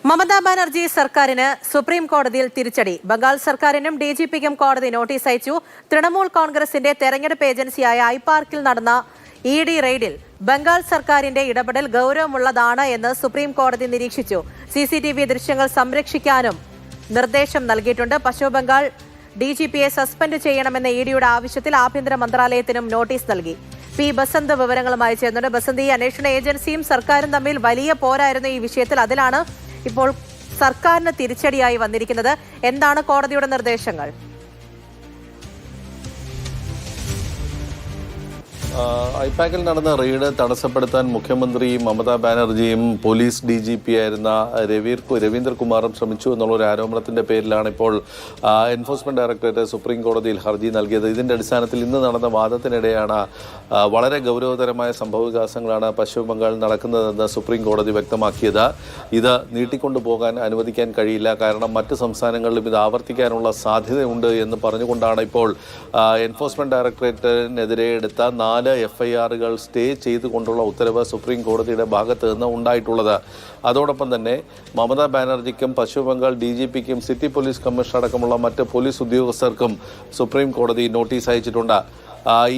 മമതാ ബാനർജി സർക്കാരിന് സുപ്രീം കോടതിയിൽ തിരിച്ചടി. ബംഗാൾ സർക്കാരിനും ഡിജിപിക്കും കോടതി നോട്ടീസ് അയച്ചു. തൃണമൂൽ കോൺഗ്രസിന്റെ തെരഞ്ഞെടുപ്പ് ഏജൻസിയായ ഐപാർക്കിൽ നടന്ന ഇഡി റെയ്ഡിൽ ബംഗാൾ സർക്കാരിന്റെ ഇടപെടൽ ഗൗരവമുള്ളതാണ് എന്ന് സുപ്രീം കോടതി നിരീക്ഷിച്ചു. സിസിടിവി ദൃശ്യങ്ങൾ സംരക്ഷിക്കാനും നിർദ്ദേശം നൽകിയിട്ടുണ്ട്. പശ്ചിമ ബംഗാൾ ഡിജിപിയെ സസ്പെൻഡ് ചെയ്യണമെന്ന ഇഡിയുടെ ആവശ്യത്തിൽ ആഭ്യന്തര മന്ത്രാലയത്തിനും നോട്ടീസ് നൽകി. പി ബസന്ത് വിവരങ്ങളുമായി ചേർന്നുണ്ട്. ബസന്ത്, ഈ അന്വേഷണ ഏജൻസിയും സർക്കാരും തമ്മിൽ വലിയ പോരായിരുന്നു ഈ വിഷയത്തിൽ. അതിലാണ് ഇപ്പോൾ സർക്കാരിന് തിരിച്ചടിയായി വന്നിരിക്കുന്നത്. എന്താണ് കോടതിയുടെ നിർദ്ദേശങ്ങൾ? ഐപാക്കിൽ നടന്ന റെയ്ഡ് തടസ്സപ്പെടുത്താൻ മുഖ്യമന്ത്രി മമതാ ബാനർജിയും പോലീസ് DGP ആയിരുന്ന രവീന്ദ്രകുമാറും ശ്രമിച്ചു എന്നുള്ളൊരു ആരോപണത്തിന്റെ പേരിലാണ് ഇപ്പോൾ എൻഫോഴ്സ്മെന്റ് ഡയറക്ടറേറ്റ് സുപ്രീം കോടതിയിൽ ഹർജി നൽകിയത്. ഇതിന്റെ അടിസ്ഥാനത്തിൽ ഇന്ന് നടന്ന വാദത്തിനിടെയാണ് വളരെ ഗൗരവതരമായ സംഭവവികാസങ്ങളാണ് പശ്ചിമ ബംഗാളിൽ നടക്കുന്നതെന്ന് സുപ്രീം കോടതി വ്യക്തമാക്കിയത്. ഇത് നീട്ടിക്കൊണ്ടുപോകാൻ അനുവദിക്കാൻ കഴിയില്ല, കാരണം മറ്റ് സംസ്ഥാനങ്ങളിലും ഇത് ആവർത്തിക്കാനുള്ള സാധ്യതയുണ്ട് എന്ന് പറഞ്ഞുകൊണ്ടാണ് ഇപ്പോൾ എൻഫോഴ്സ്മെന്റ് ഡയറക്ടറേറ്റിനെതിരെ എടുത്ത 4 FIRകൾ സ്റ്റേ ചെയ്തുകൊണ്ടുള്ള ഉത്തരവ് സുപ്രീം കോടതിയുടെ ഭാഗത്ത് നിന്ന് ഉണ്ടായിട്ടുള്ളത്. അതോടൊപ്പം തന്നെ മമതാ ബാനർജിക്കും പശ്ചിമ ബംഗാൾ DGPക്കും സിറ്റി പോലീസ് കമ്മീഷണർ അടക്കമുള്ള മറ്റ് പോലീസ് ഉദ്യോഗസ്ഥർക്കും സുപ്രീം കോടതി നോട്ടീസ് അയച്ചിട്ടുണ്ട്.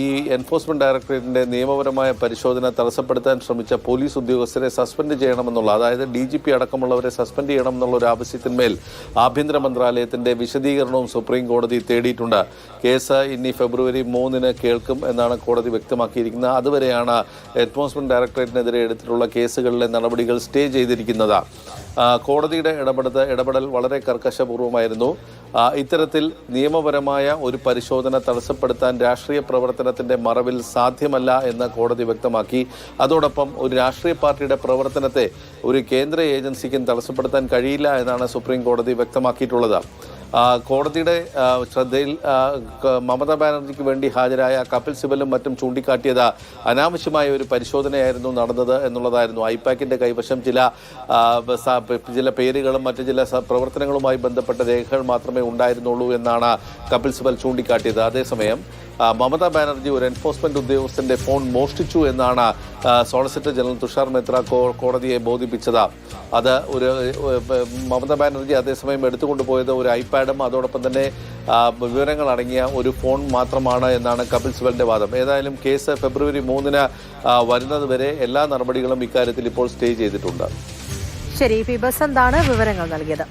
ഈ എൻഫോഴ്സ്മെന്റ് ഡയറക്ടറേറ്റിന്റെ നിയമപരമായ പരിശോധന തടസ്സപ്പെടുത്താൻ ശ്രമിച്ച പോലീസ് ഉദ്യോഗസ്ഥരെ സസ്പെൻഡ് ചെയ്യണമെന്നുള്ള, അതായത് DGP അടക്കമുള്ളവരെ സസ്പെൻഡ് ചെയ്യണമെന്നുള്ള ഒരു ആവശ്യത്തിന്മേൽ ആഭ്യന്തര മന്ത്രാലയത്തിന്റെ വിശദീകരണവും സുപ്രീം കോടതി തേടിയിട്ടുണ്ട്. കേസ് ഇനി ഫെബ്രുവരി 3 കേൾക്കും എന്നാണ് കോടതി വ്യക്തമാക്കിയിരിക്കുന്നത്. അതുവരെയാണ് എൻഫോഴ്സ്മെന്റ് ഡയറക്ടറേറ്റിനെതിരെ എടുത്തിട്ടുള്ള കേസുകളിലെ നടപടികൾ സ്റ്റേ ചെയ്തിരിക്കുന്നത്. കോടതിയുടെ ഇടപെടൽ വളരെ കർക്കശപൂർവമായിരുന്നു. ഇത്തരത്തിൽ നിയമപരമായ ഒരു പരിശോധന തടസ്സപ്പെടുത്താൻ രാഷ്ട്രീയ പ്രവർത്തനത്തിന്റെ മറവിൽ സാധ്യമല്ല എന്ന് കോടതി വ്യക്തമാക്കി. അതോടൊപ്പം ഒരു രാഷ്ട്രീയ പാർട്ടിയുടെ പ്രവർത്തനത്തെ ഒരു കേന്ദ്ര ഏജൻസിക്കും തടസ്സപ്പെടുത്താൻ കഴിയില്ല എന്നാണ് സുപ്രീം കോടതി വ്യക്തമാക്കിയിട്ടുള്ളത്. കോടതിയുടെ ശ്രദ്ധയിൽ മമതാ ബാനർജിക്ക് വേണ്ടി ഹാജരായ കപിൽ സിബലും മറ്റും ചൂണ്ടിക്കാട്ടിയത് അനാവശ്യമായ ഒരു പരിശോധനയായിരുന്നു നടന്നത് എന്നുള്ളതായിരുന്നു. ഐപാക്കിന്റെ കൈവശം ചില പേരുകളും മറ്റു ചില പ്രവർത്തനങ്ങളുമായി ബന്ധപ്പെട്ട രേഖകൾ മാത്രമേ ഉണ്ടായിരുന്നുള്ളൂ എന്നാണ് കപിൽ സിബൽ ചൂണ്ടിക്കാട്ടിയത്. അതേസമയം മമതാ ബാനർജി ഒരു എൻഫോഴ്സ്മെന്റ് ഉദ്യോഗസ്ഥന്റെ ഫോൺ മോഷ്ടിച്ചു എന്നാണ് സോളിസിറ്റർ ജനറൽ തുഷാർ മേത്ത കോടതിയെ ബോധിപ്പിച്ചത്. അത് മമതാ ബാനർജി അതേസമയം എടുത്തുകൊണ്ടുപോയത് ഒരു ഐപാഡും അതോടൊപ്പം തന്നെ വിവരങ്ങൾ അടങ്ങിയ ഒരു ഫോൺ മാത്രമാണ് എന്നാണ് കപിൽ സിബലിന്റെ വാദം. ഏതായാലും കേസ് ഫെബ്രുവരി 3 വരുന്നത് വരെ എല്ലാ നടപടികളും ഇക്കാര്യത്തിൽ ഇപ്പോൾ സ്റ്റേ ചെയ്തിട്ടുണ്ട്. ശരി, പി ബസന്താണ് വിവരങ്ങൾ നൽകിയത്.